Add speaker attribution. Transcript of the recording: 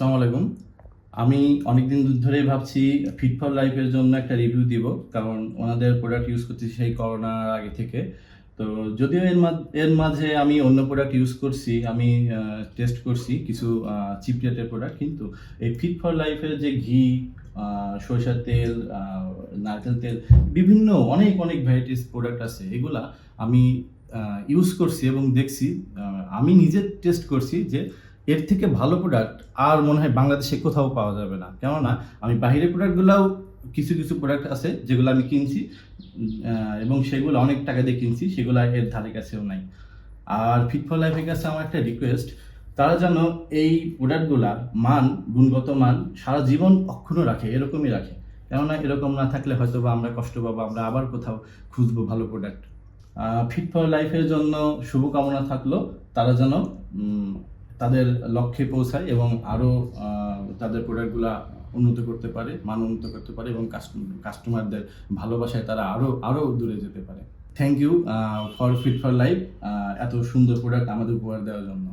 Speaker 1: আসসালামু আলাইকুম। আমি অনেকদিন ধরেই ভাবছি ফিট ফর লাইফের জন্য একটা রিভিউ দিব। কারণ ওনাদের প্রোডাক্ট ইউজ করতেছি সেই করোনার আগে থেকে। তো যদিও এর মাঝে আমি অন্য প্রোডাক্ট ইউজ করছি, আমি টেস্ট করছি কিছু চিপ রেটের প্রোডাক্ট। কিন্তু এই ফিট ফর লাইফের যে ঘি, সরিষার তেল, নারকেল তেল, বিভিন্ন অনেক অনেক ভ্যারাইটিস প্রোডাক্ট আছে। এগুলা আমি ইউজ করছি এবং দেখছি, আমি নিজে টেস্ট করছি যে এর থেকে ভালো প্রোডাক্ট আর মনে হয় বাংলাদেশে কোথাও পাওয়া যাবে না। কেননা আমি বাহিরের প্রোডাক্টগুলাও কিছু কিছু প্রোডাক্ট আছে যেগুলো আমি কিনছি, এবং সেগুলো অনেক টাকা দিয়ে কিনছি, সেগুলো এর ধারে কাছেও নাই। আর ফিট ফর লাইফের কাছে আমার একটা রিকোয়েস্ট, তারা যেন এই প্রোডাক্টগুলার মান, গুণগত মান সারা জীবন অক্ষুণ্ণ রাখে, এরকমই রাখে। কেননা এরকম না থাকলে হয়তো বা আমরা কষ্ট পাবো, আমরা আবার কোথাও খুঁজবো ভালো প্রোডাক্ট। ফিট ফর লাইফের জন্য শুভকামনা থাকলো, তারা যেন তাদের লক্ষ্যে পৌঁছায় এবং আরও তাদের প্রোডাক্টগুলা উন্নত করতে পারে, মান উন্নত করতে পারে এবং কাস্টমারদের ভালোবাসায় তারা আরও আরও দূরে যেতে পারে। Thank you for fit for life, এত সুন্দর প্রোডাক্ট আমাদের উপহার দেওয়ার জন্য।